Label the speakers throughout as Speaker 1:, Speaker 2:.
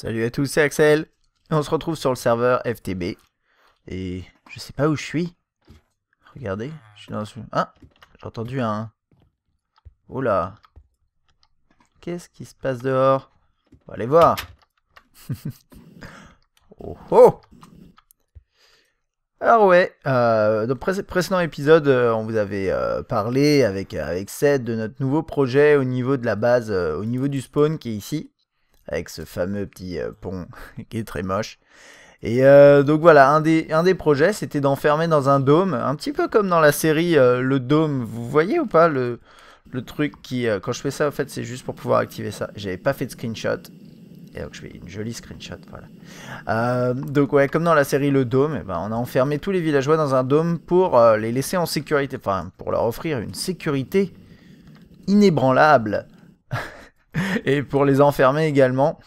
Speaker 1: Salut à tous, c'est Axel. Et on se retrouve sur le serveur FTB. Et je sais pas où je suis. Regardez, je suis dans... Ah, j'ai entendu un... Oh là. Qu'est-ce qui se passe dehors? On va aller voir. Oh oh. Alors ouais, dans le précédent épisode, on vous avait parlé avec Seth de notre nouveau projet au niveau de la base, au niveau du spawn qui est ici. Avec ce fameux petit pont qui est très moche. Et donc voilà, un des projets, c'était d'enfermer dans un dôme, un petit peu comme dans la série Le Dôme. Vous voyez ou pas le truc qui, quand je fais ça, en fait, c'est juste pour pouvoir activer ça. J'avais pas fait de screenshot. Et donc je fais une jolie screenshot, voilà. Donc ouais, comme dans la série Le Dôme, eh ben, on a enfermé tous les villageois dans un dôme pour les laisser en sécurité, enfin pour leur offrir une sécurité inébranlable. Et pour les enfermer également.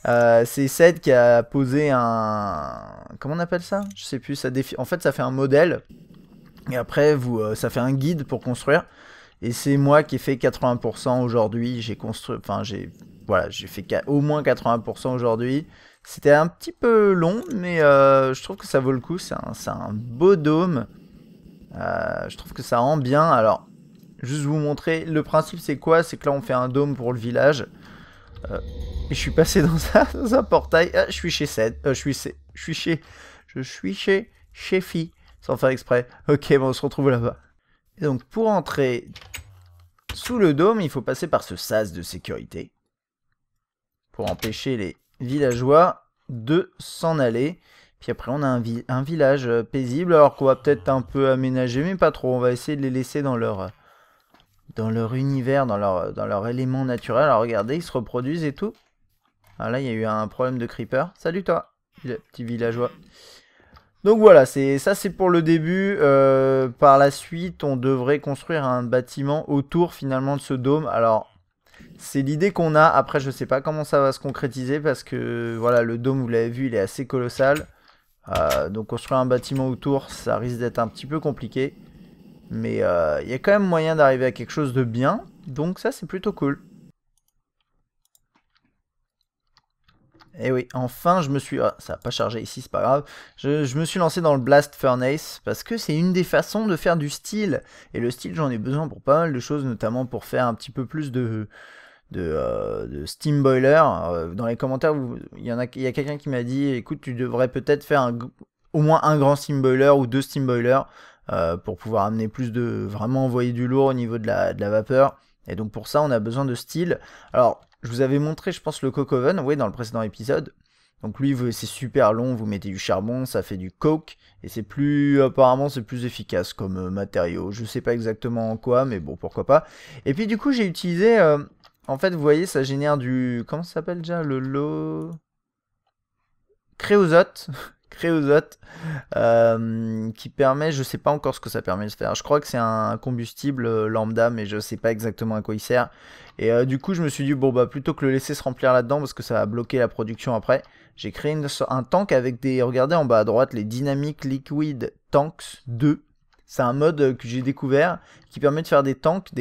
Speaker 1: C'est Seth qui a posé un... Comment on appelle ça? Je sais plus. En fait, ça fait un modèle. Et après, ça fait un guide pour construire. Et c'est moi qui ai fait 80% aujourd'hui. J'ai construit... Enfin, j'ai fait au moins 80% aujourd'hui. C'était un petit peu long, mais je trouve que ça vaut le coup. C'est un beau dôme. Je trouve que ça rend bien. Alors, juste vous montrer. Le principe, c'est quoi? C'est que là, on fait un dôme pour le village. Et je suis passé dans un portail. Ah, je suis chez Seth. Je suis chez Chefy. Sans faire exprès. Ok, bon, on se retrouve là-bas. Et donc, pour entrer sous le dôme, il faut passer par ce sas de sécurité. Pour empêcher les villageois de s'en aller. Puis après, on a un village paisible. Alors qu'on va peut-être un peu aménager, mais pas trop. On va essayer de les laisser dans leur univers, dans leur élément naturel. Alors regardez, ils se reproduisent et tout. Ah là, il y a eu un problème de creeper. Salut toi, petit villageois. Donc voilà, ça c'est pour le début. Par la suite, on devrait construire un bâtiment autour finalement de ce dôme. Alors, c'est l'idée qu'on a. Après, je sais pas comment ça va se concrétiser parce que voilà, le dôme, vous l'avez vu, il est assez colossal. Donc construire un bâtiment autour, ça risque d'être un petit peu compliqué. Mais il y a quand même moyen d'arriver à quelque chose de bien. Donc ça, c'est plutôt cool. Et oui, enfin, je me suis... Ah, ça n'a pas chargé ici, c'est pas grave. Je me suis lancé dans le Blast Furnace parce que c'est une des façons de faire du steel. Et le steel, j'en ai besoin pour pas mal de choses, notamment pour faire un petit peu plus de steam boiler. Dans les commentaires, il y a quelqu'un qui m'a dit, écoute, tu devrais peut-être faire au moins un grand steam boiler ou 2 steam boilers pour pouvoir amener plus vraiment envoyer du lourd au niveau de la vapeur. Et donc pour ça, on a besoin de steel. Alors, je vous avais montré, je pense, le coke oven, oui, dans le précédent épisode. Donc lui, c'est super long, vous mettez du charbon, ça fait du coke, et apparemment, c'est plus efficace comme matériau. Je sais pas exactement en quoi, mais bon, pourquoi pas. Et puis du coup, j'ai utilisé, en fait, vous voyez, ça génère comment ça s'appelle déjà, créosote. Créosote, qui permet, je sais pas encore ce que ça permet de faire. Je crois que c'est un combustible lambda, mais je sais pas exactement à quoi il sert. Et du coup, je me suis dit, bon, bah, plutôt que le laisser se remplir là-dedans, parce que ça va bloquer la production après, j'ai créé un tank avec regardez en bas à droite, les Dynamic Liquid Tanks 2. C'est un mode que j'ai découvert, qui permet de faire des tanks,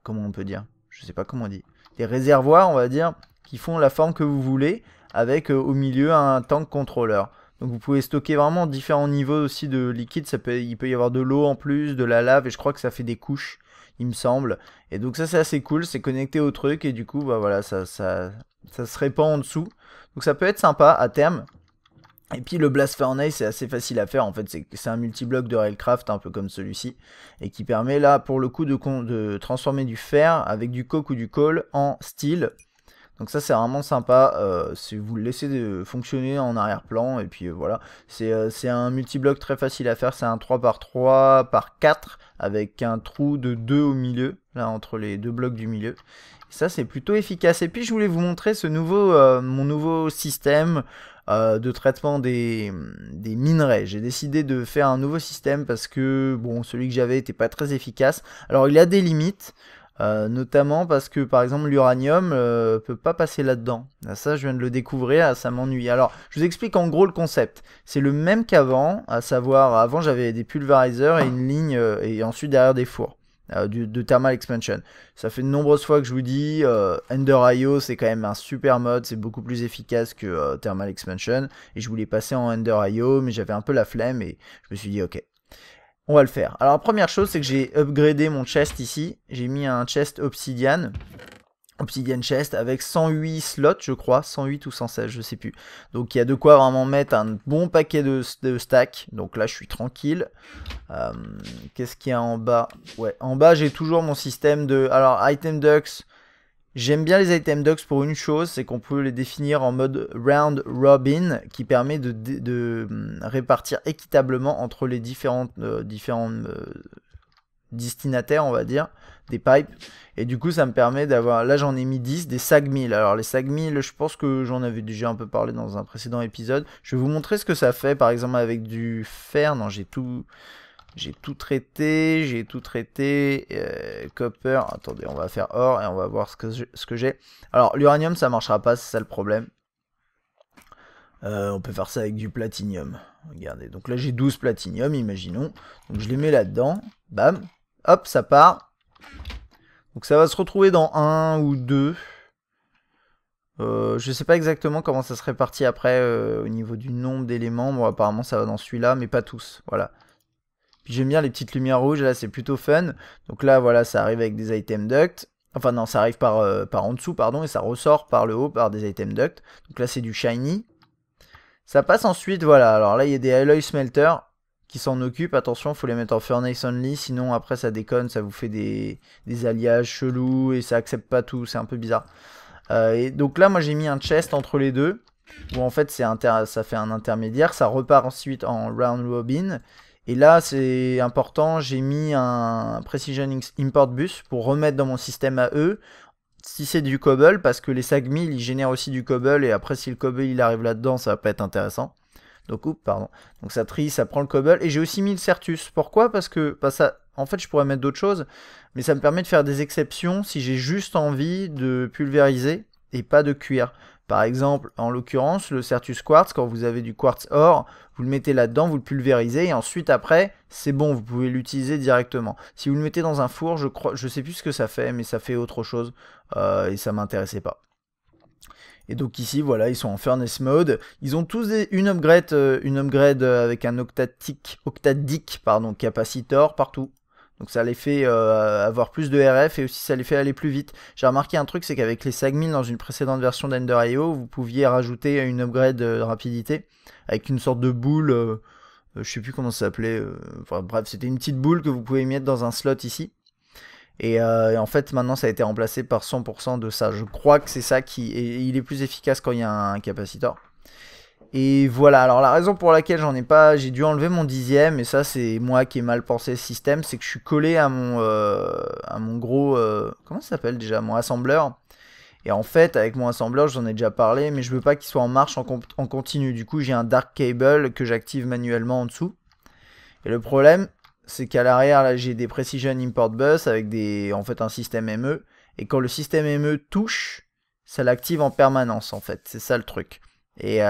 Speaker 1: comment on peut dire? Je sais pas comment on dit. Des réservoirs, on va dire, qui font la forme que vous voulez, avec au milieu un tank contrôleur. Donc vous pouvez stocker vraiment différents niveaux aussi de liquide. Il peut y avoir de l'eau en plus, de la lave, et je crois que ça fait des couches, il me semble. Et donc ça c'est assez cool, c'est connecté au truc, et du coup bah voilà, ça se répand en dessous. Donc ça peut être sympa à terme. Et puis le Blast Furnace c'est assez facile à faire, en fait c'est un multibloc de Railcraft un peu comme celui-ci. Et qui permet là pour le coup de transformer du fer avec du coke ou du coal en steel. Donc ça c'est vraiment sympa, si vous le laissez fonctionner en arrière-plan, et puis voilà. C'est un multibloc très facile à faire, c'est un 3x3 par 4 avec un trou de 2 au milieu, là entre les deux blocs du milieu. Et ça c'est plutôt efficace. Et puis je voulais vous montrer mon nouveau système de traitement des minerais. J'ai décidé de faire un nouveau système parce que bon, celui que j'avais n'était pas très efficace. Alors il a des limites. Notamment parce que par exemple l'uranium peut pas passer là-dedans. Ça je viens de le découvrir, ça m'ennuie. Alors je vous explique en gros le concept. C'est le même qu'avant, à savoir avant j'avais des pulvériseurs et une ligne et ensuite derrière des fours. de Thermal Expansion. Ça fait de nombreuses fois que je vous dis, Ender.io c'est quand même un super mode, c'est beaucoup plus efficace que Thermal Expansion, et je voulais passer en Ender.io, mais j'avais un peu la flemme, et je me suis dit ok, on va le faire. Alors la première chose, c'est que j'ai upgradé mon chest ici, j'ai mis un chest Obsidian chest avec 108 slots, je crois, 108 ou 116, je sais plus. Donc il y a de quoi vraiment mettre un bon paquet de stacks. Donc là, je suis tranquille. Qu'est-ce qu'il y a en bas? Ouais, en bas, j'ai toujours mon système de... Alors, item ducks, j'aime bien les item ducks pour une chose, c'est qu'on peut les définir en mode round robin, qui permet de répartir équitablement entre les différents destinataires, on va dire, des pipes. Et du coup, ça me permet d'avoir... Là, j'en ai mis 10, des sag mill. Alors, les sag mill, je pense que j'en avais déjà un peu parlé dans un précédent épisode. Je vais vous montrer ce que ça fait, par exemple, avec du fer. Non, j'ai tout traité. Copper. Attendez, on va faire or et on va voir ce que j'ai. Alors, l'uranium, ça marchera pas, c'est ça le problème. On peut faire ça avec du platinium. Regardez, donc là, j'ai 12 platinium, imaginons. Donc, je les mets là-dedans. Bam. Hop, ça part. Donc ça va se retrouver dans 1 ou 2. Je sais pas exactement comment ça se répartit après au niveau du nombre d'éléments. Bon, apparemment ça va dans celui-là, mais pas tous. Voilà. Puis j'aime bien les petites lumières rouges, là c'est plutôt fun. Donc là, voilà, ça arrive avec des item ducts. Enfin non, ça arrive par en dessous, pardon, et ça ressort par le haut par des item ducts. Donc là c'est du shiny. Ça passe ensuite, voilà. Alors là il y a des alloy smelter qui s'en occupent. Attention, faut les mettre en furnace only, sinon après ça déconne, ça vous fait des alliages chelous et ça accepte pas tout, c'est un peu bizarre. Et donc là, moi j'ai mis un chest entre les deux, où en fait ça fait un intermédiaire, ça repart ensuite en round robin. Et là, c'est important, j'ai mis un Precision Import Bus pour remettre dans mon système à eux. Si c'est du cobble, parce que les sag mill ils génèrent aussi du cobble, et après si le cobble il arrive là-dedans, ça va pas être intéressant. Donc, oups, pardon. Donc ça trie, ça prend le cobble. Et j'ai aussi mis le Certus. Pourquoi? Parce que ça, en fait, je pourrais mettre d'autres choses. Mais ça me permet de faire des exceptions si j'ai juste envie de pulvériser et pas de cuire. Par exemple, en l'occurrence, le Certus Quartz, quand vous avez du quartz or, vous le mettez là-dedans, vous le pulvérisez. Et ensuite, après, c'est bon, vous pouvez l'utiliser directement. Si vous le mettez dans un four, je sais plus ce que ça fait, mais ça fait autre chose. Et ça m'intéressait pas. Et donc ici, voilà, ils sont en furnace mode. Ils ont tous une upgrade avec un octadic capacitor partout. Donc ça les fait avoir plus de RF et aussi ça les fait aller plus vite. J'ai remarqué un truc, c'est qu'avec les sag mill dans une précédente version d'Ender.io, vous pouviez rajouter une upgrade de rapidité avec une sorte de boule, je sais plus comment ça s'appelait. Enfin, bref, c'était une petite boule que vous pouvez mettre dans un slot ici. Et en fait, maintenant, ça a été remplacé par 100% de ça. Je crois que c'est ça il est plus efficace quand il y a un capacitor. Et voilà, alors la raison pour laquelle j'ai dû enlever mon 10e, et ça c'est moi qui ai mal pensé le système, c'est que je suis collé à mon gros, comment ça s'appelle déjà, mon assembleur. Et en fait, avec mon assembleur, j'en ai déjà parlé, mais je veux pas qu'il soit en marche en continu. Du coup, j'ai un dark cable que j'active manuellement en dessous. Et le problème, c'est qu'à l'arrière, là, j'ai des Precision Import Bus avec en fait un système ME. Et quand le système ME touche, ça l'active en permanence, en fait. C'est ça le truc. Et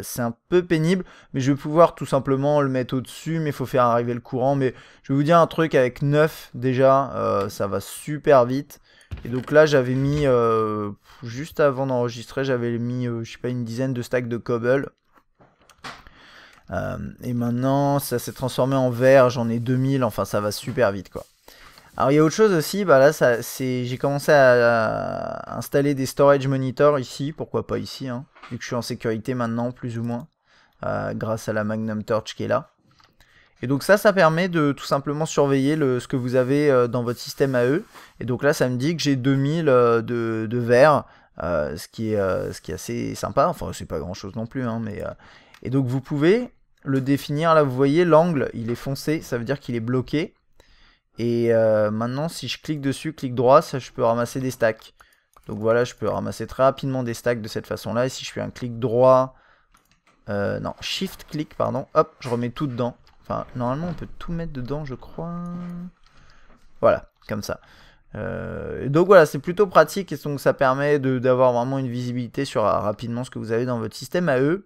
Speaker 1: c'est un peu pénible, mais je vais pouvoir tout simplement le mettre au-dessus, mais il faut faire arriver le courant. Mais je vais vous dire un truc, avec 9 déjà, ça va super vite. Et donc là, j'avais mis, juste avant d'enregistrer, j'avais mis, je sais pas, une dizaine de stacks de cobble. Et maintenant, ça s'est transformé en verre, j'en ai 2000, enfin ça va super vite quoi. Alors il y a autre chose aussi, bah là j'ai commencé à installer des storage monitors ici, pourquoi pas ici, hein, vu que je suis en sécurité maintenant, plus ou moins, grâce à la Magnum Torch qui est là. Et donc ça permet de tout simplement surveiller ce que vous avez dans votre système AE. Et donc là ça me dit que j'ai 2000 de verre, ce qui est assez sympa, enfin c'est pas grand chose non plus, hein, mais... Et donc vous pouvez le définir, là vous voyez l'angle il est foncé, ça veut dire qu'il est bloqué. Et maintenant si je clique dessus, clic droit, ça, je peux ramasser des stacks. Donc voilà, je peux ramasser très rapidement des stacks de cette façon là. Et si je fais un clic droit, non, shift clic pardon, hop, je remets tout dedans. Enfin normalement on peut tout mettre dedans je crois. Voilà, comme ça. Donc voilà, c'est plutôt pratique et donc ça permet d'avoir vraiment une visibilité sur rapidement ce que vous avez dans votre système AE.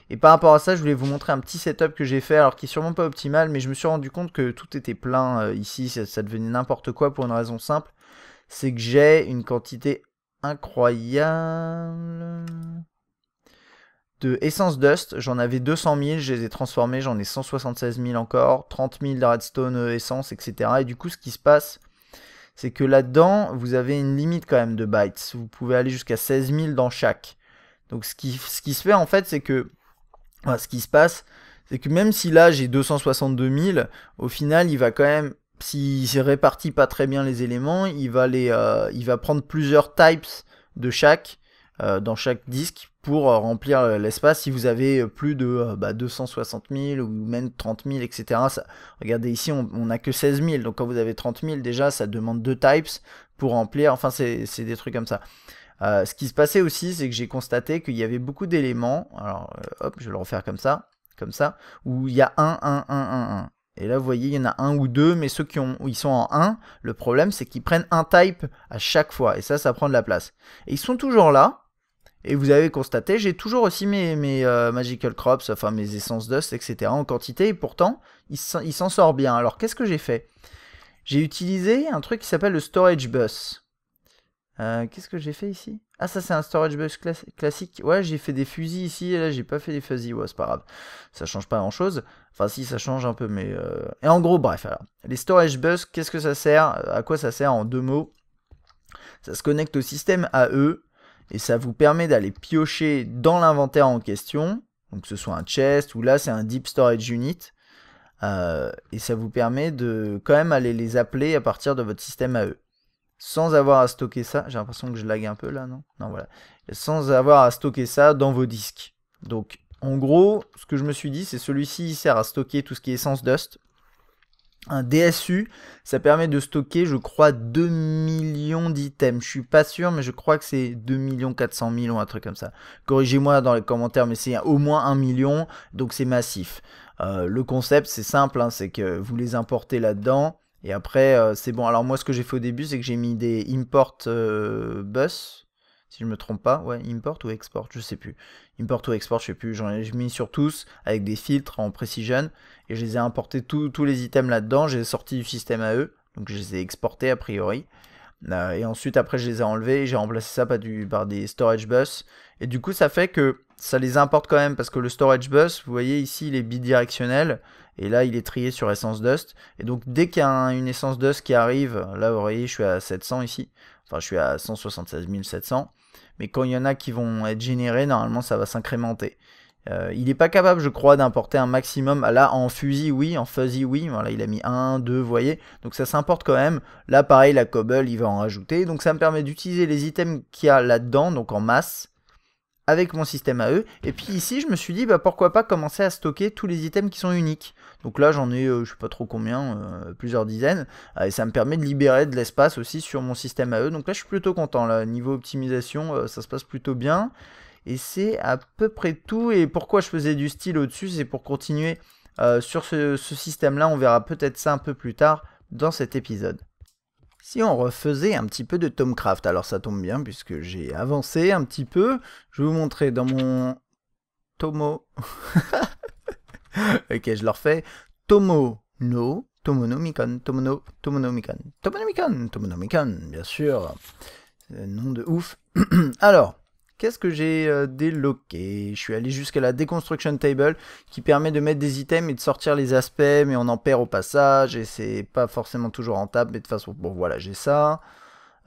Speaker 1: Et par rapport à ça, je voulais vous montrer un petit setup que j'ai fait, alors qui est sûrement pas optimal, mais je me suis rendu compte que tout était plein ici, ça devenait n'importe quoi pour une raison simple, c'est que j'ai une quantité incroyable de Essence Dust. J'en avais 200 000, je les ai transformés, j'en ai 176 000 encore, 30 000 de Redstone Essence, etc. Et du coup, ce qui se passe, c'est que là-dedans, vous avez une limite quand même de bytes. Vous pouvez aller jusqu'à 16 000 dans chaque. Donc ce qui se fait en fait, c'est que... Enfin, ce qui se passe, c'est que même si là j'ai 262 000, au final, il va quand même... S'il répartit pas très bien les éléments, il va prendre plusieurs types de chaque, dans chaque disque, pour remplir l'espace. Si vous avez plus de 260 000 ou même 30 000, etc. Ça, regardez ici, on n'a que 16 000. Donc quand vous avez 30 000, déjà, ça demande 2 types pour remplir. Enfin, c'est des trucs comme ça. Ce qui se passait aussi, c'est que j'ai constaté qu'il y avait beaucoup d'éléments. Alors, hop, je vais le refaire comme ça, où il y a 1. Et là, vous voyez, il y en a un ou deux, mais ceux où ils sont en 1, le problème, c'est qu'ils prennent un type à chaque fois. Et ça prend de la place. Et ils sont toujours là. Et vous avez constaté, j'ai toujours aussi mes Magical Crops, enfin mes essences dust, etc. en quantité. Et pourtant, il s'en sort bien. Alors, qu'est-ce que j'ai fait? J'ai utilisé un truc qui s'appelle le Storage Bus. Qu'est-ce que j'ai fait ici? Ah, ça c'est un storage bus classique. Ouais, j'ai fait des fusils ici, et là j'ai pas fait des fuzzy. Ouais, c'est pas grave. Ça change pas grand chose. Enfin, si, ça change un peu, mais... Et en gros, bref, alors. Les storage bus, qu'est-ce que ça sert? À quoi ça sert en 2 mots? Ça se connecte au système AE, et ça vous permet d'aller piocher dans l'inventaire en question. Donc, que ce soit un chest, ou là c'est un deep storage unit. Et ça vous permet de quand même aller les appeler à partir de votre système AE. Sans avoir à stocker ça, j'ai l'impression que je lag un peu là, non? Non, voilà. Sans avoir à stocker ça dans vos disques. Donc, en gros, ce que je me suis dit, c'est celui-ci, il sert à stocker tout ce qui est Essence Dust. Un DSU, ça permet de stocker, je crois, 2 millions d'items. Je suis pas sûr, mais je crois que c'est 2 400 000 ou un truc comme ça. Corrigez-moi dans les commentaires, mais c'est au moins 1 million, donc c'est massif. Le concept, c'est simple, hein, c'est que vous les importez là-dedans. Et après, c'est bon. Alors moi, ce que j'ai fait au début, c'est que j'ai mis des import bus, si je me trompe pas. Ouais, import ou export, je sais plus. Import ou export, je sais plus. J'en ai mis sur tous avec des filtres en precision. Et je les ai importés tous les items là-dedans. J'ai sorti du système AE. Donc je les ai exportés a priori. Et ensuite, après, je les ai enlevés. Et j'ai remplacé ça par des storage bus. Et du coup, ça fait que ça les importe quand même. Parce que le storage bus, vous voyez ici, il est bidirectionnel. Et là, il est trié sur Essence Dust. Et donc, dès qu'il y a une Essence Dust qui arrive, là, vous voyez, je suis à 700 ici. Enfin, je suis à 176 700. Mais quand il y en a qui vont être générés, normalement, ça va s'incrémenter. Il n'est pas capable, je crois, d'importer un maximum. Là, en fuzzy, oui. En fuzzy, oui. Voilà, il a mis 1, 2, vous voyez. Donc, ça s'importe quand même. Là, pareil, la cobble, il va en rajouter. Donc, ça me permet d'utiliser les items qu'il y a là-dedans, donc en masse, avec mon système AE. Et puis ici, je me suis dit, bah, pourquoi pas commencer à stocker tous les items qui sont uniques. Donc là, j'en ai, je sais pas trop combien, plusieurs dizaines. Et ça me permet de libérer de l'espace aussi sur mon système AE. Donc là, je suis plutôt content. Là, niveau optimisation, ça se passe plutôt bien. Et c'est à peu près tout. Et pourquoi je faisais du style au-dessus, c'est pour continuer sur ce système-là. On verra peut-être ça un peu plus tard dans cet épisode. Si on refaisait un petit peu de Tomcraft, alors ça tombe bien puisque j'ai avancé un petit peu. Je vais vous montrer dans mon Tomo. Ok, je le refais. Tomonomicon, Tomonomicon, bien sûr. Nom de ouf. Alors, qu'est-ce que j'ai déloqué? Je suis allé jusqu'à la Deconstruction Table qui permet de mettre des items et de sortir les aspects, mais on en perd au passage et c'est pas forcément toujours rentable. Mais de toute façon, bon voilà, j'ai ça.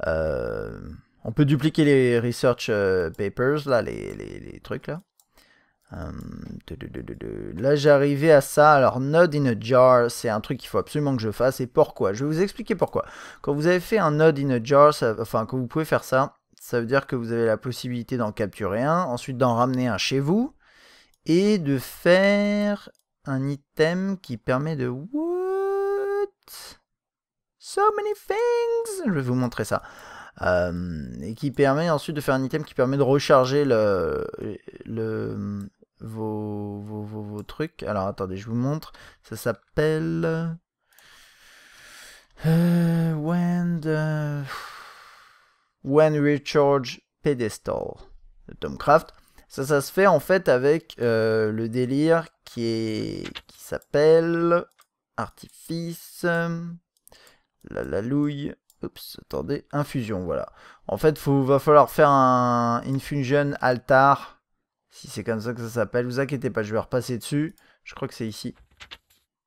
Speaker 1: On peut dupliquer les research papers, là, les trucs là. Là j'arrivais à ça. Alors node in a jar, c'est un truc qu'il faut absolument que je fasse. Et pourquoi? Je vais vous expliquer pourquoi. Quand vous avez fait un node in a jar, enfin quand vous pouvez faire ça, ça veut dire que vous avez la possibilité d'en capturer un, ensuite d'en ramener un chez vous, et de faire un item qui permet de... What? So many things! Je vais vous montrer ça. Et qui permet ensuite de faire un item qui permet de recharger vos trucs. Alors attendez, je vous montre. Ça s'appelle... When Recharge Pedestal de Tomcraft. Ça se fait en fait avec le délire qui s'appelle artifice, la louille, oups, attendez, infusion, voilà. En fait, va falloir faire un infusion altar, si c'est comme ça que ça s'appelle. Vous inquiétez pas, je vais repasser dessus. Je crois que c'est ici.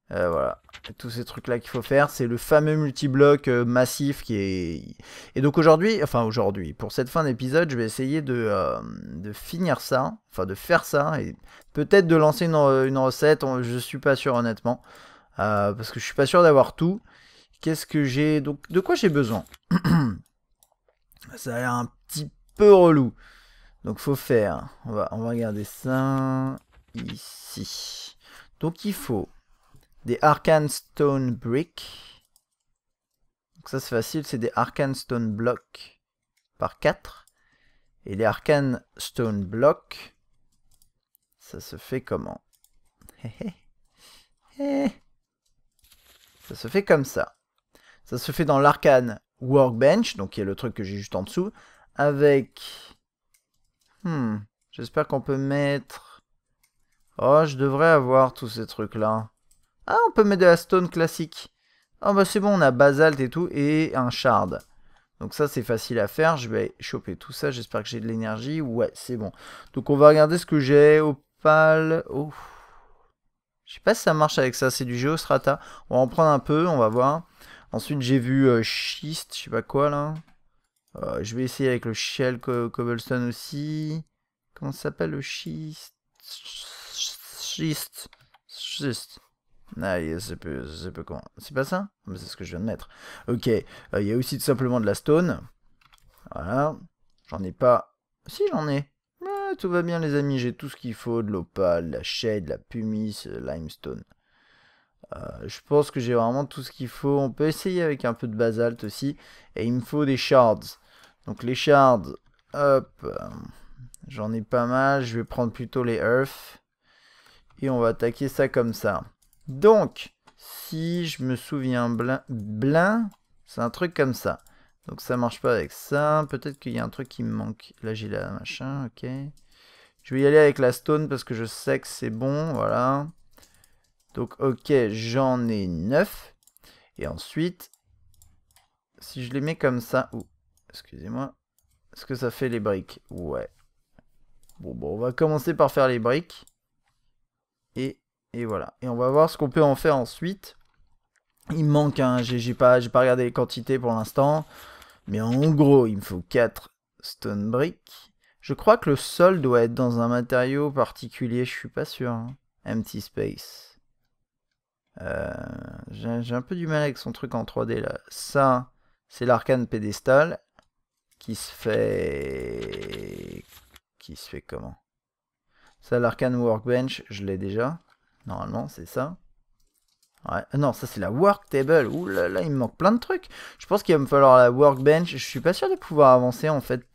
Speaker 1: Voilà, et tous ces trucs là qu'il faut faire, c'est le fameux multibloc massif qui est... Et donc aujourd'hui, pour cette fin d'épisode, je vais essayer de finir ça, enfin de faire ça, et peut-être de lancer une recette, je suis pas sûr honnêtement, parce que je suis pas sûr d'avoir tout. Qu'est-ce que j'ai, donc de quoi j'ai besoin? Ça a l'air un petit peu relou, donc faut faire, on va regarder ça, ici. Donc il faut... des Arcane Stone Brick. Donc ça c'est facile, c'est des Arcane Stone Block par 4. Et les Arcane Stone Block, ça se fait comment? Ça se fait comme ça. Ça se fait dans l'Arcane Workbench, donc qui est le truc que j'ai juste en dessous, avec... j'espère qu'on peut mettre... Oh, je devrais avoir tous ces trucs-là. Ah, on peut mettre de la stone classique. Ah bah c'est bon, on a basalte et tout, et un shard. Donc ça, c'est facile à faire. Je vais choper tout ça, j'espère que j'ai de l'énergie. Ouais, c'est bon. Donc on va regarder ce que j'ai. Opale. Oh. Je sais pas si ça marche avec ça, c'est du Geostrata. On va en prendre un peu, on va voir. Ensuite, j'ai vu schiste, je sais pas quoi là. Je vais essayer avec le shell cobblestone aussi. Comment ça s'appelle le schiste? Schiste. Ah, c'est peu comment. C'est pas ça? Mais c'est ce que je viens de mettre. Ok. Il y a aussi tout simplement de la stone. Voilà. J'en ai pas. Si, j'en ai. Ah, tout va bien, les amis. J'ai tout ce qu'il faut. De l'opale, de la shade, de la pumice, limestone. Je pense que j'ai vraiment tout ce qu'il faut. On peut essayer avec un peu de basalte aussi. Et il me faut des shards. Donc les shards. Hop. J'en ai pas mal. Je vais prendre plutôt les earth. Et on va attaquer ça comme ça. Donc, si je me souviens bien, c'est un truc comme ça. Donc ça marche pas avec ça. Peut-être qu'il y a un truc qui me manque. Là j'ai la machin, ok. Je vais y aller avec la stone parce que je sais que c'est bon, voilà. Donc ok, j'en ai 9. Et ensuite, si je les mets comme ça... Ouh, excusez-moi. Est-ce que ça fait les briques? Ouais. Bon, on va commencer par faire les briques. Et voilà. Et on va voir ce qu'on peut en faire ensuite. Il me manque un... J'ai pas regardé les quantités pour l'instant. Mais en gros, il me faut 4 stone bricks. Je crois que le sol doit être dans un matériau particulier. Je suis pas sûr. Hein. Empty space. J'ai un peu du mal avec son truc en 3D là. Ça, c'est l'arcane pédestal. Qui se fait comment? Ça, l'arcane workbench, je l'ai déjà. Normalement, c'est ça. Ouais. Non, ça c'est la work table. Ouh là là, il me manque plein de trucs. Je pense qu'il va me falloir la workbench. Je suis pas sûr de pouvoir avancer en fait.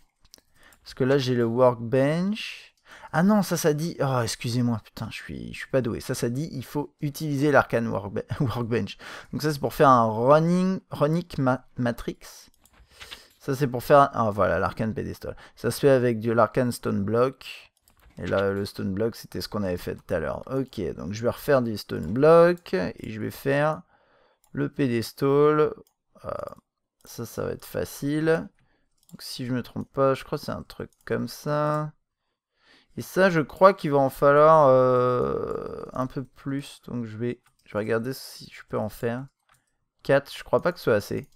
Speaker 1: Parce que là j'ai le workbench. Ah non, ça dit... Oh, excusez-moi, putain, je suis pas doué. Ça dit, il faut utiliser l'arcane workbench. Donc ça c'est pour faire un runic matrix. Ça c'est pour faire... Ah voilà, l'arcane pedestal. Ça se fait avec de l'arcane stone block. Et là, le stone block, c'était ce qu'on avait fait tout à l'heure. Ok, donc je vais refaire des stone blocks. Et je vais faire le pédestal. Ça va être facile. Donc si je me trompe pas, je crois que c'est un truc comme ça. Et ça, je crois qu'il va en falloir un peu plus. Donc je vais regarder si je peux en faire. 4, je crois pas que ce soit assez.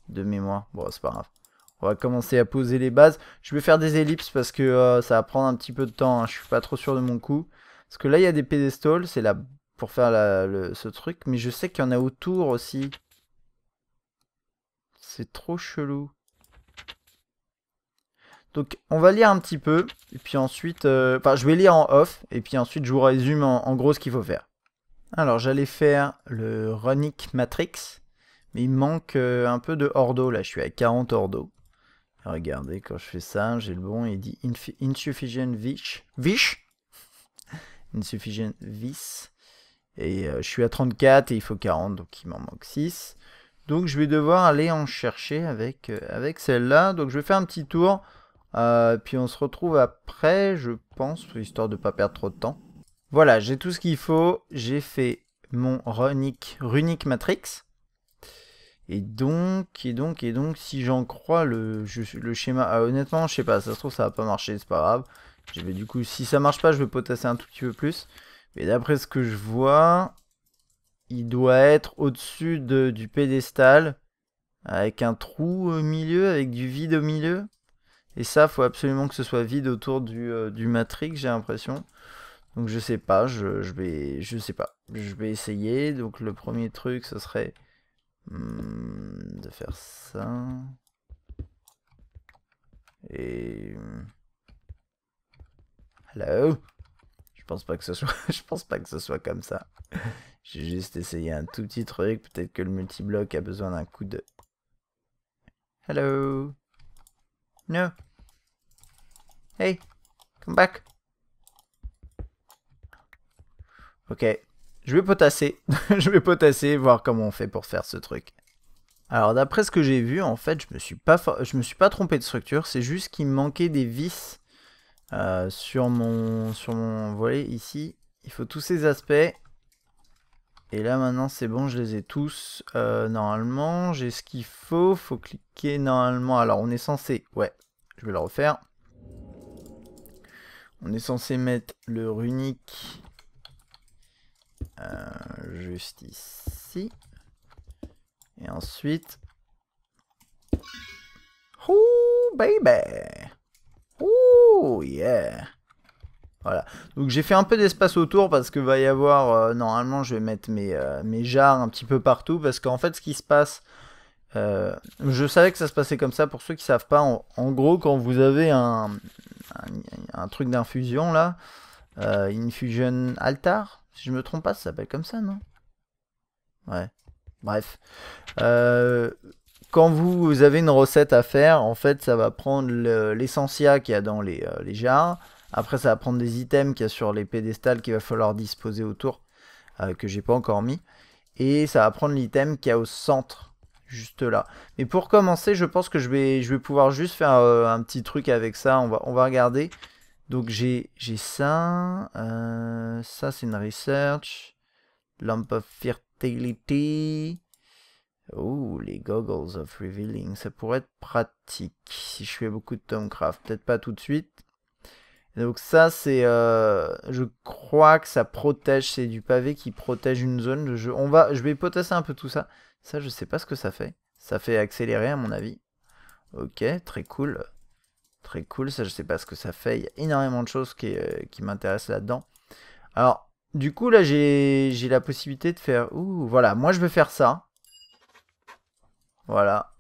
Speaker 1: De mémoire. Bon, c'est pas grave. On va commencer à poser les bases. Je vais faire des ellipses parce que ça va prendre un petit peu de temps. Hein. Je suis pas trop sûr de mon coup. Parce que là, il y a des pédestals. C'est là pour faire ce truc. Mais je sais qu'il y en a autour aussi. C'est trop chelou. Donc, on va lire un petit peu. Et puis ensuite... Enfin, je vais lire en off. Et puis ensuite, je vous résume en gros ce qu'il faut faire. Alors, j'allais faire le runic matrix. Mais il me manque un peu de ordo. Là, je suis à 40 ordo. Regardez, quand je fais ça, j'ai le bon, il dit insufficient vis. Insufficient vis. Et je suis à 34 et il faut 40, donc il m'en manque 6. Donc je vais devoir aller en chercher avec celle-là. Donc je vais faire un petit tour Puis on se retrouve après, je pense, histoire de pas perdre trop de temps. Voilà, j'ai tout ce qu'il faut. J'ai fait mon Runic Matrix. Et donc, si j'en crois le schéma... Ah, honnêtement, je sais pas, ça se trouve ça va pas marcher, c'est pas grave. Du coup, si ça marche pas, je vais potasser un tout petit peu plus. Mais d'après ce que je vois, il doit être au-dessus du pédestal, avec un trou au milieu, avec du vide au milieu. Et ça, faut absolument que ce soit vide autour du Matrix, j'ai l'impression. Donc je sais pas, je sais pas. Je vais essayer. Donc le premier truc, ce serait de faire ça. Et hello. Je pense pas que ce soit, je pense pas que ce soit comme ça. J'ai juste essayé un tout petit truc. Peut-être que le multibloc a besoin d'un coup de. Hello. No. Hey. Come back. Ok. Je vais potasser. Je vais potasser, voir comment on fait pour faire ce truc. Alors d'après ce que j'ai vu, en fait, je me suis pas trompé de structure. C'est juste qu'il me manquait des vis sur mon volet ici. Il faut tous ces aspects. Et là maintenant c'est bon, je les ai tous. Normalement, j'ai ce qu'il faut. Faut cliquer normalement. Alors on est censé... Ouais, je vais le refaire. On est censé mettre le runique juste ici. Et ensuite... Ouh, baby! Ouh, yeah! Voilà. Donc j'ai fait un peu d'espace autour parce que va y avoir... normalement, je vais mettre mes jarres un petit peu partout. Parce qu'en fait, ce qui se passe... je savais que ça se passait comme ça. Pour ceux qui savent pas, en gros, quand vous avez un truc d'infusion, là... Infusion Altar, si je me trompe pas, ça s'appelle comme ça, non? Ouais. Bref. Quand vous avez une recette à faire, en fait, ça va prendre l'essentia qu'il y a dans les jarres. Après, ça va prendre des items qu'il y a sur les pédestals qu'il va falloir disposer autour, que j'ai pas encore mis. Et ça va prendre l'item qu'il y a au centre, juste là. Mais pour commencer, je pense que je vais pouvoir juste faire un petit truc avec ça. On va regarder. Donc j'ai ça. Ça, c'est une research. Lamp of Fertility. Oh, les Goggles of Revealing. Ça pourrait être pratique si je fais beaucoup de Thaumcraft. Peut-être pas tout de suite. Et donc ça, c'est... je crois que ça protège. C'est du pavé qui protège une zone. Je vais potasser un peu tout ça. Ça, je sais pas ce que ça fait. Ça fait accélérer à mon avis. Ok, très cool. Très cool, ça je sais pas ce que ça fait. Il y a énormément de choses qui m'intéressent là-dedans. Alors, du coup là j'ai la possibilité de faire... Ouh, voilà, moi je vais faire ça. Voilà.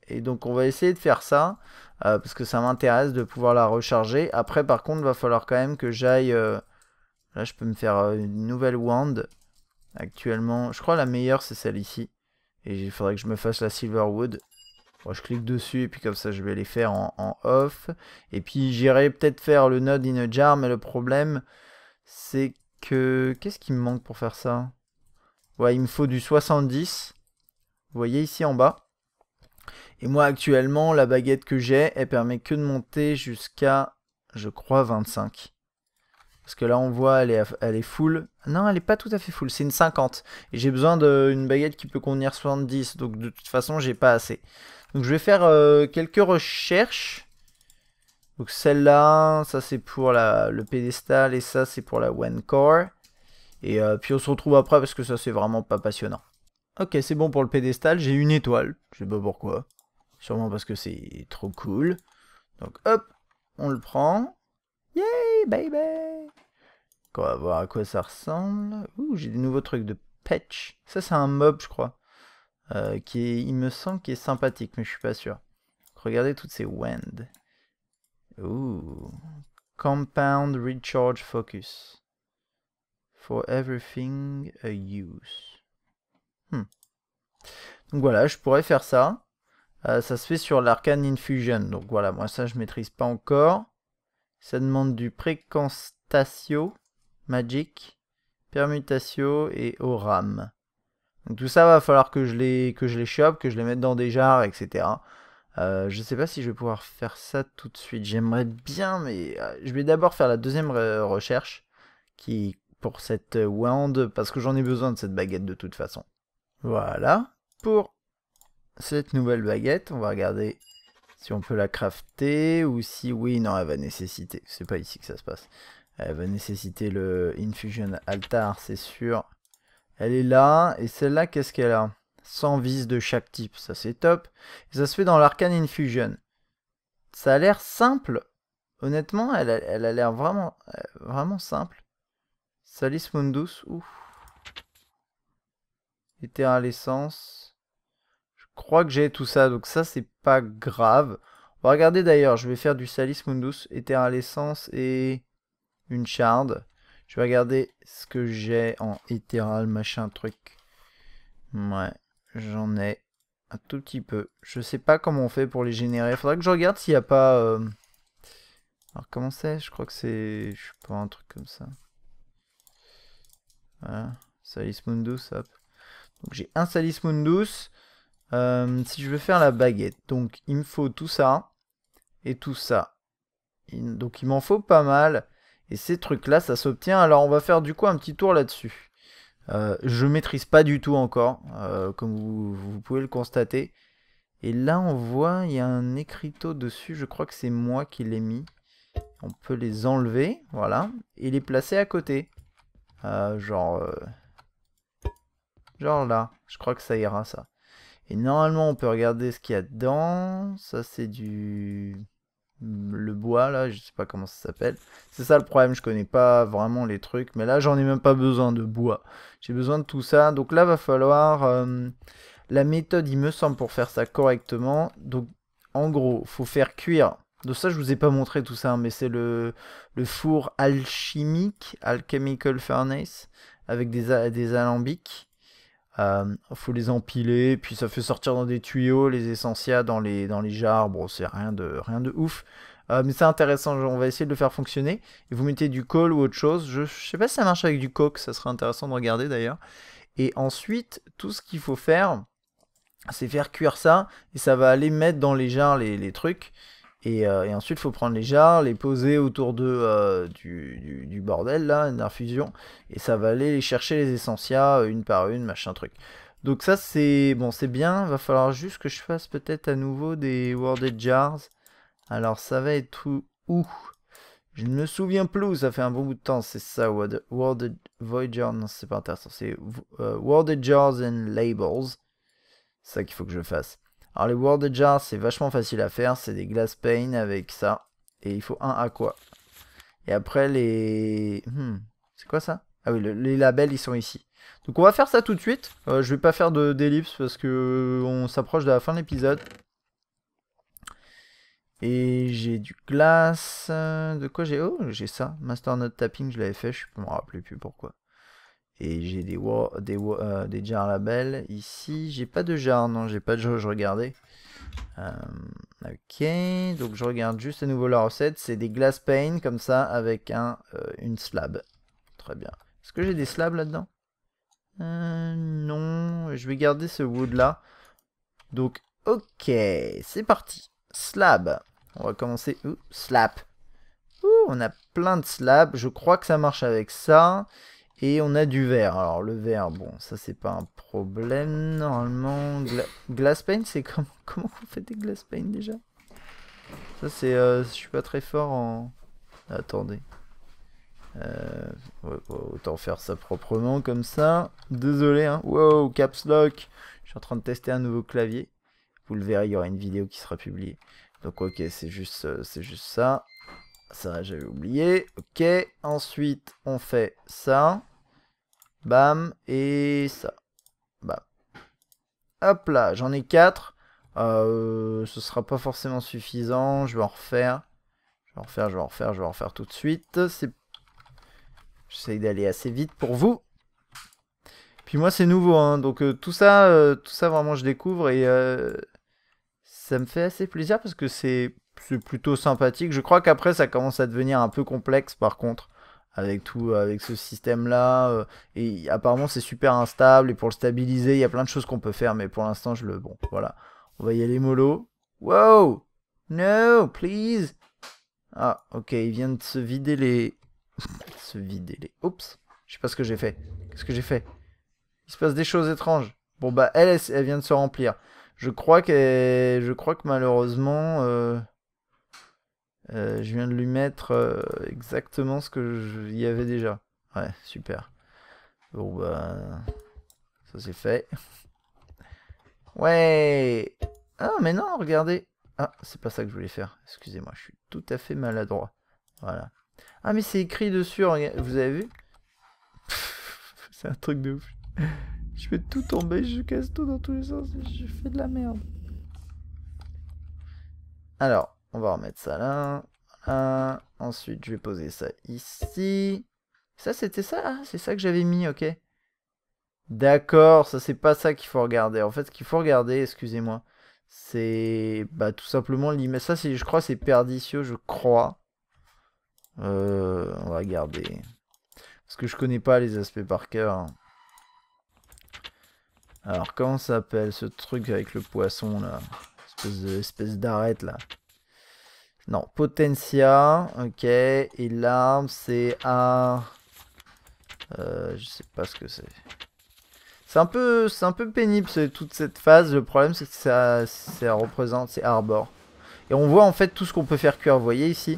Speaker 1: Et donc on va essayer de faire ça. Parce que ça m'intéresse de pouvoir la recharger. Après par contre, il va falloir quand même que j'aille... là je peux me faire une nouvelle wand. Actuellement, je crois la meilleure c'est celle ici. Et il faudrait que je me fasse la Silverwood. Bon, je clique dessus et puis comme ça je vais les faire en off. Et puis j'irai peut-être faire le node in a jar, mais le problème c'est que... Qu'est-ce qui me manque pour faire ça? Ouais, il me faut du 70. Vous voyez ici en bas. Et moi actuellement, la baguette que j'ai, elle permet que de monter jusqu'à, je crois, 25. Parce que là on voit, elle est full. Non, elle est pas tout à fait full, c'est une 50. Et j'ai besoin d'une baguette qui peut contenir 70. Donc de toute façon, j'ai pas assez. Donc je vais faire quelques recherches. Donc celle-là, ça c'est pour le pédestal et ça c'est pour la one core. Et puis on se retrouve après parce que ça c'est vraiment pas passionnant. Ok, c'est bon pour le pédestal, j'ai une étoile. Je sais pas pourquoi. Sûrement parce que c'est trop cool. Donc hop, on le prend. Yay, baby! On va voir à quoi ça ressemble. Ouh, j'ai des nouveaux trucs de patch. Ça c'est un mob je crois. Il me semble qu'il est sympathique, mais je suis pas sûr. Regardez toutes ces wands. Ouh. Compound Recharge Focus. For everything a use. Donc voilà, je pourrais faire ça. Ça se fait sur l'Arcane Infusion. Donc voilà, moi ça je maîtrise pas encore. Ça demande du Préconstatio, Magic, Permutatio et Oram. Donc tout ça va falloir que je les chope, que je les mette dans des jars, etc. Je sais pas si je vais pouvoir faire ça tout de suite. J'aimerais bien, mais je vais d'abord faire la deuxième recherche qui pour cette wand, parce que j'en ai besoin de cette baguette de toute façon. Voilà. Pour cette nouvelle baguette, on va regarder si on peut la crafter ou si oui, non, elle va nécessiter. C'est pas ici que ça se passe. Elle va nécessiter le Infusion Altar, c'est sûr. Elle est là. Et celle-là, qu'est-ce qu'elle a? 100 vis de chaque type. Ça, c'est top. Et ça se fait dans l'Arcane Infusion. Ça a l'air simple. Honnêtement, elle a l'air vraiment, vraiment simple. Salis Mundus. Ouf. Éthéral Essence. Je crois que j'ai tout ça. Donc ça, c'est pas grave. On va regarder d'ailleurs. Je vais faire du Salis Mundus, Éthéral Essence et une shard. Je vais regarder ce que j'ai en éthéral, machin, truc. Ouais, j'en ai un tout petit peu. Je sais pas comment on fait pour les générer. Faudrait que je regarde s'il n'y a pas... Alors comment c'est? Je crois que c'est... Je sais pas, un truc comme ça. Voilà. Salis Mundus, hop. Donc j'ai un Salis Mundus. Si je veux faire la baguette. Donc il me faut tout ça. Et tout ça. Donc il m'en faut pas mal. Et ces trucs-là, ça s'obtient. Alors on va faire du coup un petit tour là-dessus. Je maîtrise pas du tout encore, comme vous pouvez le constater. Et là on voit, il y a un écriteau dessus, je crois que c'est moi qui l'ai mis. On peut les enlever, voilà, et les placer à côté. Genre là, je crois que ça ira ça. Et normalement on peut regarder ce qu'il y a dedans. Ça c'est le bois là, je sais pas comment ça s'appelle. C'est ça le problème, je connais pas vraiment les trucs, mais là j'en ai même pas besoin de bois. J'ai besoin de tout ça, donc là va falloir la méthode, il me semble, pour faire ça correctement. Donc en gros, faut faire cuire. Donc ça je vous ai pas montré tout ça, mais c'est le four alchimique, alchemical furnace, avec des alambics. Faut les empiler, puis ça fait sortir dans des tuyaux les essentia dans les jarres. Bon, c'est rien de ouf. Mais c'est intéressant, on va essayer de le faire fonctionner. Et vous mettez du coal ou autre chose. Je sais pas si ça marche avec du coke, ça serait intéressant de regarder d'ailleurs. Et ensuite, tout ce qu'il faut faire, c'est faire cuire ça. Et ça va aller mettre dans les jarres les trucs. Et ensuite, il faut prendre les jarres, les poser autour du bordel, là, d'infusion. Et ça va aller chercher les essentia, une par une, machin truc. Donc ça, c'est bon, c'est bien. Va falloir juste que je fasse peut-être à nouveau des Worded Jars. Alors, ça va être où? Je ne me souviens plus où, ça fait un bon bout de temps. C'est ça, Worded Voyager. Non, c'est pas intéressant. C'est Worded Jars and Labels. C'est ça qu'il faut que je fasse. Alors les Worded Jars, c'est vachement facile à faire. C'est des glass pane avec ça. Et il faut un aqua. Et après les... c'est quoi ça? Ah oui, les labels, ils sont ici. Donc on va faire ça tout de suite. Je vais pas faire d'ellipse parce que on s'approche de la fin de l'épisode. Et j'ai du glace. De quoi j'ai... Oh, j'ai ça. Master Note Tapping, je l'avais fait. Je ne me rappelle plus pourquoi. Et j'ai des jars labels. Ici, j'ai pas de jar. Non, j'ai pas de jar. Je regardais. Ok. Donc je regarde juste à nouveau la recette. C'est des glass pane comme ça avec une slab. Très bien. Est-ce que j'ai des slabs là-dedans? Non. Je vais garder ce wood là. Donc, ok. C'est parti. Slab. On va commencer. Slap. On a plein de slabs. Je crois que ça marche avec ça. Et on a du verre. Alors le verre, bon, ça c'est pas un problème. Normalement, glass pane, c'est comment on fait des glass pane déjà? Ça c'est... je suis pas très fort en... Attendez. Ouais, autant faire ça proprement comme ça. Désolé, hein. Wow, caps lock. Je suis en train de tester un nouveau clavier. Vous le verrez, il y aura une vidéo qui sera publiée. Donc ok, c'est juste ça. Ça, j'avais oublié. Ok, ensuite on fait ça. Bam, et ça. Bam. Hop là, j'en ai 4. Ce sera pas forcément suffisant. Je vais en refaire. Je vais en refaire tout de suite. J'essaye d'aller assez vite pour vous. Puis moi, c'est nouveau, hein. Donc tout ça vraiment, je découvre. Et ça me fait assez plaisir parce que c'est plutôt sympathique. Je crois qu'après, ça commence à devenir un peu complexe, par contre. Avec ce système là et apparemment c'est super instable et pour le stabiliser il y a plein de choses qu'on peut faire mais pour l'instant bon voilà, on va y aller mollo. Wow! No, please! Ah, ok, il vient de se vider les... se vider les... Oups! Je sais pas ce que j'ai fait. Qu'est-ce que j'ai fait? Il se passe des choses étranges. Bon bah, elle vient de se remplir. Je crois que malheureusement... je viens de lui mettre exactement ce que il y avait déjà. Ouais, super. Bon bah... Ça c'est fait. Ouais! Ah, mais non, regardez. Ah, c'est pas ça que je voulais faire. Excusez-moi, je suis tout à fait maladroit. Voilà. Ah, mais c'est écrit dessus, vous avez vu? C'est un truc de ouf. Je fais tout tomber, je casse tout dans tous les sens, je fais de la merde. Alors, on va remettre ça là. Voilà. Ensuite, je vais poser ça ici. Ça, c'était ça? Ah, c'est ça que j'avais mis, ok. D'accord, ça c'est pas ça qu'il faut regarder. En fait, ce qu'il faut regarder, excusez-moi, c'est bah, tout simplement l'image. Ça, je crois, c'est pernicieux, je crois. On va regarder. Parce que je connais pas les aspects par cœur. Alors, comment ça s'appelle ce truc avec le poisson là? Espèce d'arête là. Non, Potentia, ok. Et l'arme, c'est A. Je sais pas ce que c'est. C'est un peu pénible toute cette phase. Le problème, c'est que ça représente, c'est Arbor. Et on voit en fait tout ce qu'on peut faire cuire. Vous voyez ici,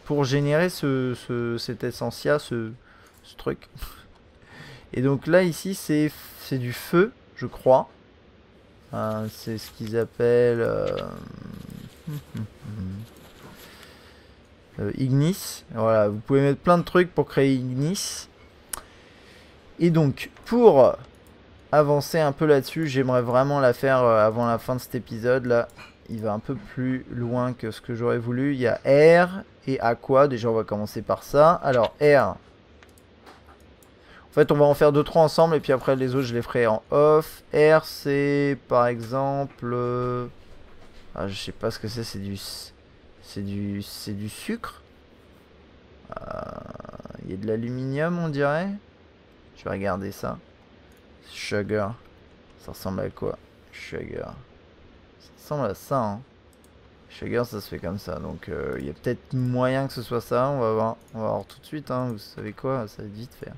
Speaker 1: pour générer cet essentia, ce truc. Et donc là, ici, c'est du feu, je crois. C'est ce qu'ils appellent Ignis. Voilà, vous pouvez mettre plein de trucs pour créer Ignis. Et donc, pour avancer un peu là-dessus, j'aimerais vraiment la faire avant la fin de cet épisode. Là, il va un peu plus loin que ce que j'aurais voulu. Il y a Air et Aqua. Déjà, on va commencer par ça. Alors, Air. En fait, on va en faire 2-3 ensemble et puis après les autres, je les ferai en off. Air, c'est par exemple... Ah, je sais pas ce que c'est. C'est du sucre. Il y a de l'aluminium, on dirait. Je vais regarder ça. Sugar. Ça ressemble à quoi? Sugar. Ça ressemble à ça, hein. Sugar, ça se fait comme ça. Donc, il y a peut-être moyen que ce soit ça. On va voir. On va voir tout de suite, hein. Vous savez quoi? Ça va être vite fait.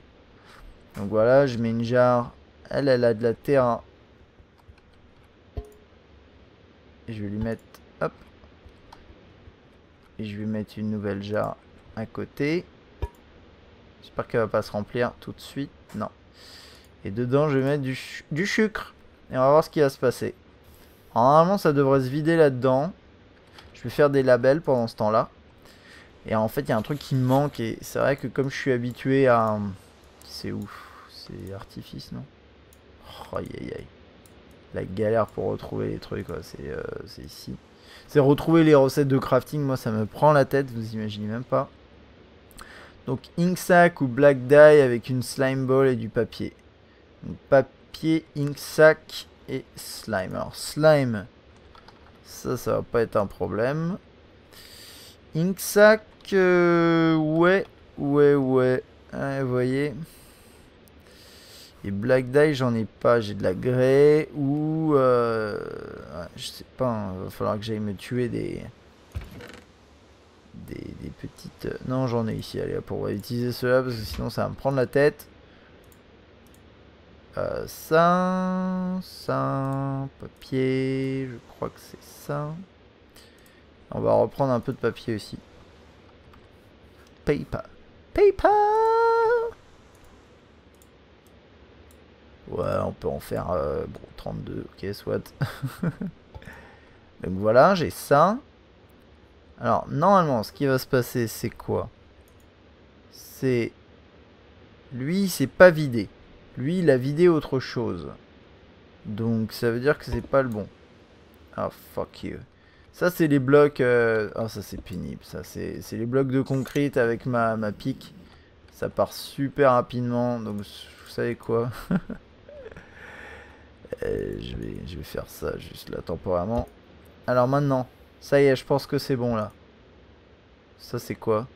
Speaker 1: Donc voilà, je mets une jarre. Elle a de la terre. Et je vais lui mettre... Hop. Et je vais mettre une nouvelle jarre à côté. J'espère qu'elle va pas se remplir tout de suite. Non. Et dedans, je vais mettre du sucre. Et on va voir ce qui va se passer. Alors, normalement, ça devrait se vider là-dedans. Je vais faire des labels pendant ce temps-là. Et en fait, il y a un truc qui me manque. Et c'est vrai que comme je suis habitué à... C'est ouf. C'est artifice, non? Oh, aïe, aïe, aïe. La galère pour retrouver les trucs, quoi. C'est ici. C'est retrouver les recettes de crafting. Moi, ça me prend la tête. Vous imaginez même pas. Donc, Inksac ou Black Dye avec une slime ball et du papier. Donc, papier, Inksac et slime. Alors, slime, ça va pas être un problème. Inksac, ouais. Vous voyez. Et Black Dye, j'en ai pas. J'ai de la grey ou... ouais, je sais pas, hein, va falloir que j'aille me tuer des petites... Non, j'en ai ici. Allez, hop, on va utiliser cela parce que sinon ça va me prendre la tête. Ça, papier, je crois que c'est ça. On va reprendre un peu de papier aussi. Paper. Ouais, on peut en faire bon, 32, ok, soit. Donc voilà, j'ai ça. Alors, normalement, ce qui va se passer, c'est quoi? C'est... Lui, c'est pas vidé. Lui, il a vidé autre chose. Donc, ça veut dire que c'est pas le bon. Ah, fuck you. Ça, c'est les blocs... Ah, ça, c'est pénible. Ça, c'est les blocs de concrete avec ma pique. Ça part super rapidement. Donc, vous savez quoi? Je vais faire ça juste là, temporairement. Alors, maintenant, ça y est, je pense que c'est bon, là. Ça, c'est quoi?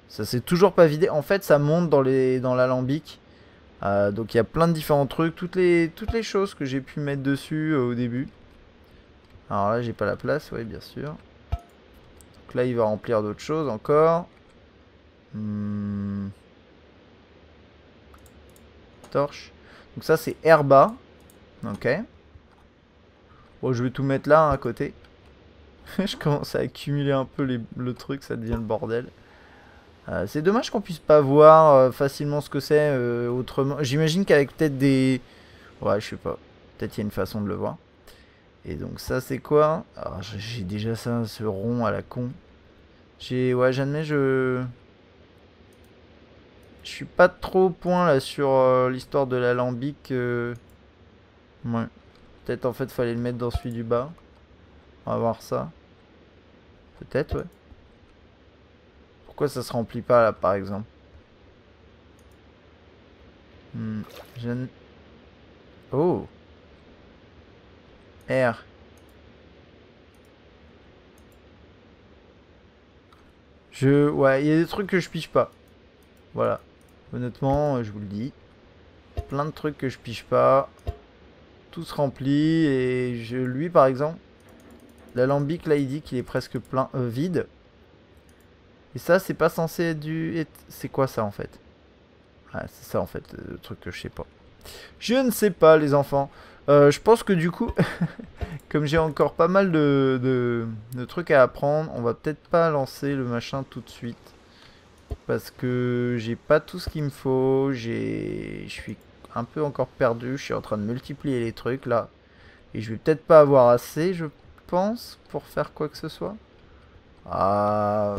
Speaker 1: Ça, c'est toujours pas vidé. En fait, ça monte dans l'alambic. Donc, il y a plein de différents trucs. Toutes les choses que j'ai pu mettre dessus au début. Alors là, j'ai pas la place, oui, bien sûr. Donc là, il va remplir d'autres choses encore. Torche. Donc ça, c'est herba. Ok. Bon, je vais tout mettre là, hein, à côté. Je commence à accumuler un peu le truc, ça devient le bordel. C'est dommage qu'on puisse pas voir facilement ce que c'est autrement. J'imagine qu'avec peut-être des... Ouais, je sais pas. Peut-être il y a une façon de le voir. Et donc ça, c'est quoi? Alors, j'ai déjà ça, ce rond à la con. Ouais, j'admets, je suis pas trop au point là sur l'histoire de l'alambic. Ouais. Peut-être en fait fallait le mettre dans celui du bas. On va voir ça. Peut-être, ouais. Pourquoi ça se remplit pas là par exemple? Je... Oh. R. Ouais, il y a des trucs que je pige pas. Voilà. Honnêtement, je vous le dis. Plein de trucs que je pige pas. Tout se remplit et lui par exemple, l'alambic là il dit qu'il est presque plein, vide. Et ça c'est pas censé être du... C'est quoi ça en fait? Ah, c'est ça en fait, le truc que je sais pas. Je ne sais pas les enfants. Je pense que du coup, comme j'ai encore pas mal de trucs à apprendre, on va peut-être pas lancer le machin tout de suite. Parce que j'ai pas tout ce qu'il me faut. Je suis un peu encore perdu. Je suis en train de multiplier les trucs là. Et je vais peut-être pas avoir assez, je pense, pour faire quoi que ce soit. Ah...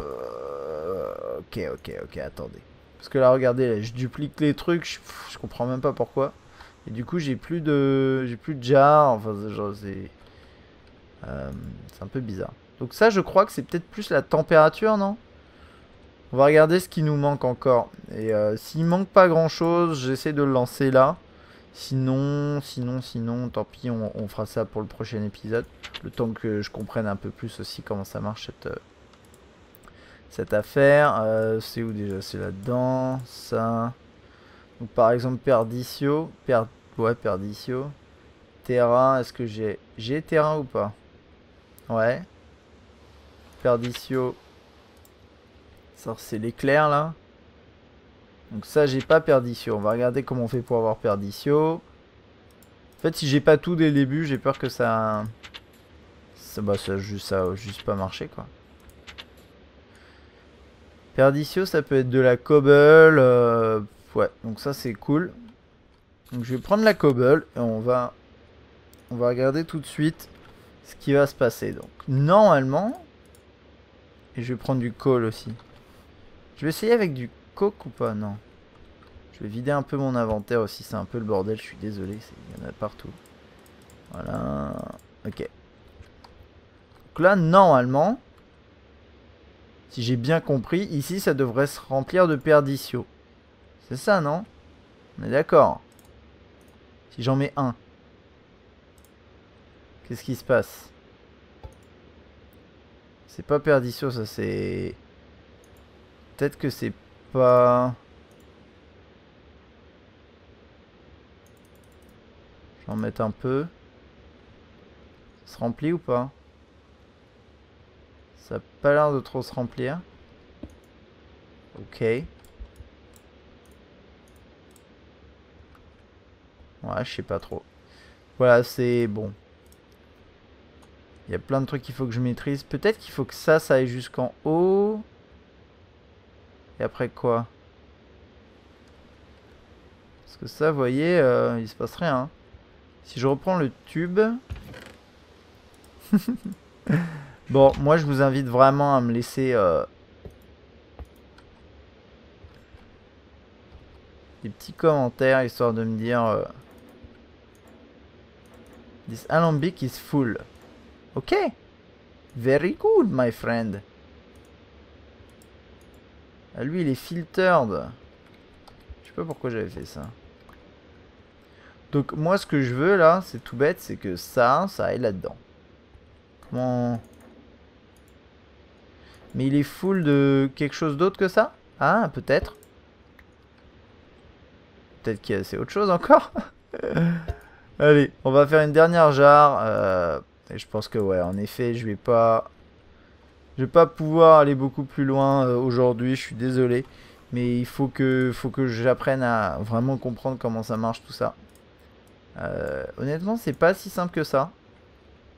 Speaker 1: ok, attendez. Parce que là, regardez, là, je duplique les trucs, je comprends même pas pourquoi. Et du coup, j'ai plus de jar, enfin, genre, c'est un peu bizarre. Donc ça, je crois que c'est peut-être plus la température, non? On va regarder ce qui nous manque encore. Et s'il manque pas grand-chose, j'essaie de le lancer là. Sinon, tant pis, on fera ça pour le prochain épisode. Le temps que je comprenne un peu plus aussi comment ça marche cette affaire. C'est où déjà? C'est là-dedans. Ça. Donc par exemple, Perdicio. Ouais, Perdicio. Terrain, est-ce que j'ai terrain ou pas? Ouais. Perdicio. Ça, c'est l'éclair là. Donc ça, j'ai pas Perdicio. On va regarder comment on fait pour avoir Perdicio. En fait, si j'ai pas tout dès le début, j'ai peur que ça juste pas marcher quoi. Perdicio, ça peut être de la cobble. Ouais, donc ça c'est cool. Donc je vais prendre la cobble et on va regarder tout de suite ce qui va se passer. Donc normalement, et je vais prendre du coal aussi. Je vais essayer avec du coke ou pas? Non. Je vais vider un peu mon inventaire aussi, c'est un peu le bordel, je suis désolé, il y en a partout. Voilà, ok. Donc là, normalement, si j'ai bien compris, ici ça devrait se remplir de perdicio. C'est ça, non? On est d'accord. Si j'en mets un, qu'est-ce qui se passe? C'est pas perdicio, ça c'est... Peut-être que c'est pas... J'en mets un peu. Ça se remplit ou pas? Ça a pas l'air de trop se remplir. Ok. Ouais, je sais pas trop. Voilà, c'est bon. Il y a plein de trucs qu'il faut que je maîtrise. Peut-être qu'il faut que ça aille jusqu'en haut. Et après quoi? Parce que ça, vous voyez, il se passe rien. Hein. Si je reprends le tube... Bon, moi je vous invite vraiment à me laisser des petits commentaires histoire de me dire This alambic is full. Ok. Very good, my friend. Ah, lui, il est filtered. Je sais pas pourquoi j'avais fait ça. Donc, moi, ce que je veux, là, c'est tout bête, c'est que ça aille là-dedans. Comment... Mais il est full de quelque chose d'autre que ça? Ah, peut-être. Peut-être que c'est autre chose encore. Allez, on va faire une dernière jarre. Et je pense que ouais, en effet, je vais pas pouvoir aller beaucoup plus loin aujourd'hui, je suis désolé. Mais il faut que j'apprenne à vraiment comprendre comment ça marche tout ça. Honnêtement, c'est pas si simple que ça.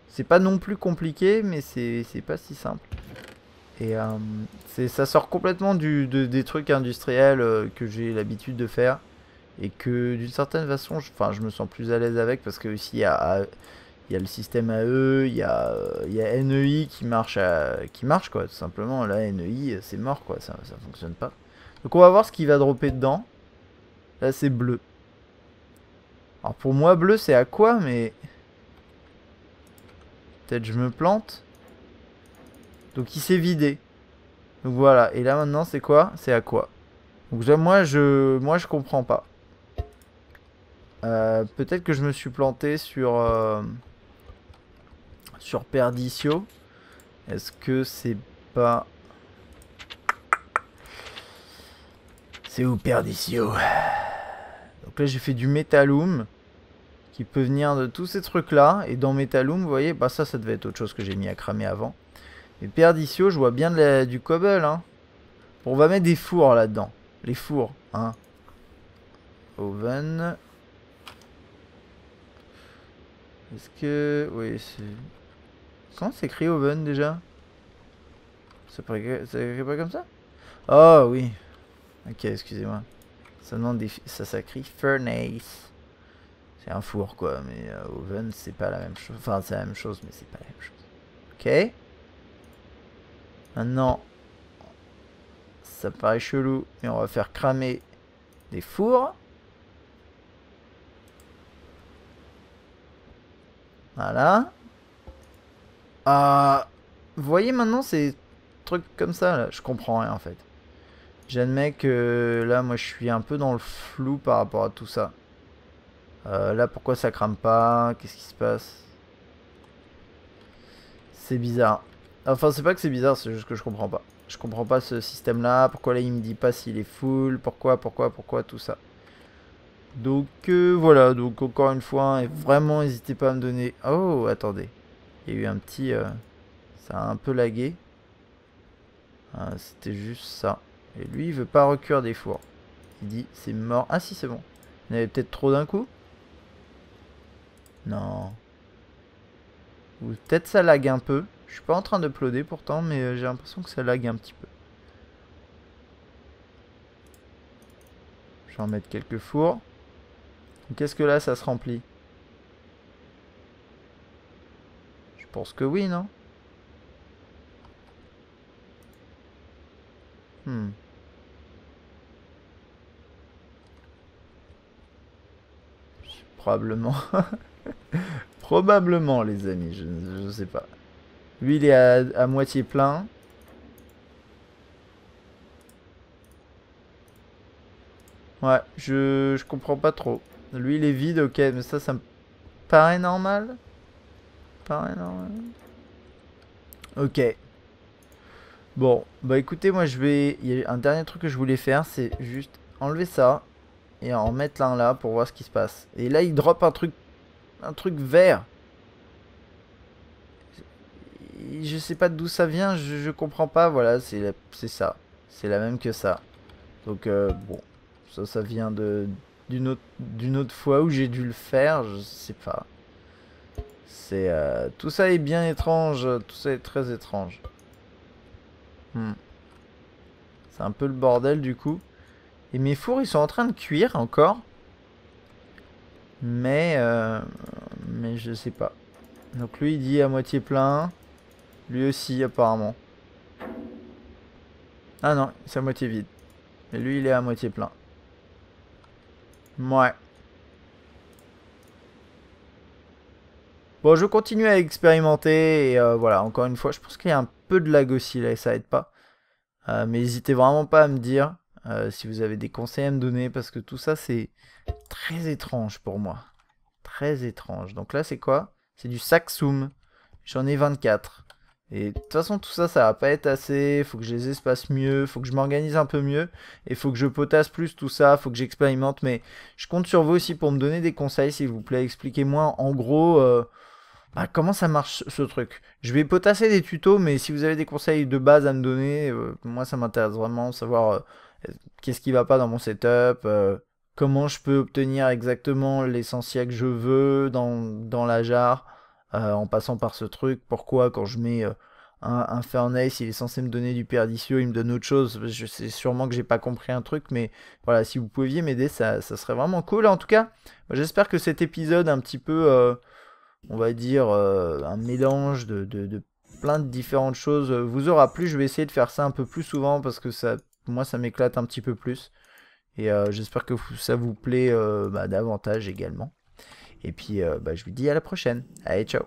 Speaker 1: C'est pas non plus compliqué, mais c'est pas si simple. Et ça sort complètement des trucs industriels que j'ai l'habitude de faire. Et que d'une certaine façon, je me sens plus à l'aise avec parce que aussi il y a le système AE, il y a NEI qui marche quoi, tout simplement. Là, NEI, c'est mort quoi, ça fonctionne pas. Donc on va voir ce qui va dropper dedans. Là, c'est bleu. Alors pour moi, bleu, c'est à quoi, mais... Peut-être je me plante. Donc il s'est vidé. Donc voilà, et là maintenant, c'est quoi? C'est à quoi? Donc là, moi, je comprends pas. Peut-être que je me suis planté sur Perdicio. Est-ce que c'est pas... C'est où Perdicio? Donc là j'ai fait du Metallum qui peut venir de tous ces trucs là. Et dans Metallum vous voyez, bah ça devait être autre chose que j'ai mis à cramer avant. Mais Perdicio je vois bien du cobble hein. Bon, on va mettre des fours là-dedans. Les fours hein. Oven. Est-ce que... Oui c'est... Comment c'est écrit oven déjà? Ça écrit pas comme ça? Oh oui. Ok excusez-moi. Ça demande ça s'écrit furnace. C'est un four quoi, mais oven c'est pas la même chose. Enfin c'est la même chose, mais c'est pas la même chose. Ok. Maintenant, ça paraît chelou, mais on va faire cramer des fours. Voilà. Vous voyez maintenant ces trucs comme ça là, je comprends rien en fait. J'admets que là moi je suis un peu dans le flou par rapport à tout ça. Là pourquoi ça crame pas? Qu'est-ce qui se passe? C'est bizarre. Enfin c'est pas que c'est bizarre, c'est juste que je comprends pas. Je comprends pas ce système là. Pourquoi là il me dit pas s'il est full? Pourquoi tout ça? Donc voilà, donc encore une fois, et vraiment n'hésitez pas à me donner... Oh attendez. Il y a eu un petit... ça a un peu lagué. C'était juste ça. Et lui il veut pas recuire des fours. Il dit c'est mort. Ah si c'est bon. Il y en avait peut-être trop d'un coup? Non. Ou peut-être ça lag un peu. Je suis pas en train d'uploader pourtant, mais j'ai l'impression que ça lag un petit peu. Je vais en mettre quelques fours. Qu'est-ce que là ça se remplit? Je pense que oui, non? Probablement. Probablement, les amis, je sais pas. Lui, il est à moitié plein. Ouais, je comprends pas trop. Lui, il est vide, ok, mais ça me paraît normal. Paraît normal. Ok. Bon, bah écoutez, moi je vais... Il y a un dernier truc que je voulais faire, c'est juste enlever ça et en mettre l'un là pour voir ce qui se passe. Et là, il drop un truc vert. Je sais pas d'où ça vient, je comprends pas, voilà, c'est ça. C'est la même que ça. Donc bon, ça vient d'une autre fois où j'ai dû le faire, je sais pas. C'est tout ça est bien étrange, tout ça est très étrange. C'est un peu le bordel du coup. Et mes fours ils sont en train de cuire encore. Mais je sais pas. Donc lui il dit à moitié plein. Lui aussi apparemment. Ah non, c'est à moitié vide. Mais lui il est à moitié plein. Ouais. Bon, je continue à expérimenter et voilà, encore une fois, je pense qu'il y a un peu de lag aussi là et ça aide pas. Mais n'hésitez vraiment pas à me dire si vous avez des conseils à me donner parce que tout ça c'est très étrange pour moi. Très étrange. Donc là c'est quoi? C'est du Saxum. J'en ai 24. Et de toute façon tout ça ça va pas être assez. Faut que je les espace mieux. Faut que je m'organise un peu mieux. Et faut que je potasse plus tout ça. Faut que j'expérimente. Mais je compte sur vous aussi pour me donner des conseils s'il vous plaît. Expliquez-moi en gros... Ah, comment ça marche ce truc? Je vais potasser des tutos, mais si vous avez des conseils de base à me donner, moi ça m'intéresse vraiment savoir qu'est-ce qui va pas dans mon setup, comment je peux obtenir exactement l'essentiel que je veux dans la jarre, en passant par ce truc. Pourquoi quand je mets un Furnace, il est censé me donner du perdicieux, il me donne autre chose. Je sais sûrement que j'ai pas compris un truc, mais voilà, si vous pouviez m'aider, ça serait vraiment cool. En tout cas, j'espère que cet épisode un petit peu on va dire, un mélange de plein de différentes choses vous aura plu. Je vais essayer de faire ça un peu plus souvent parce que moi, ça m'éclate un petit peu plus. Et j'espère que ça vous plaît davantage également. Et puis, je vous dis à la prochaine. Allez, ciao.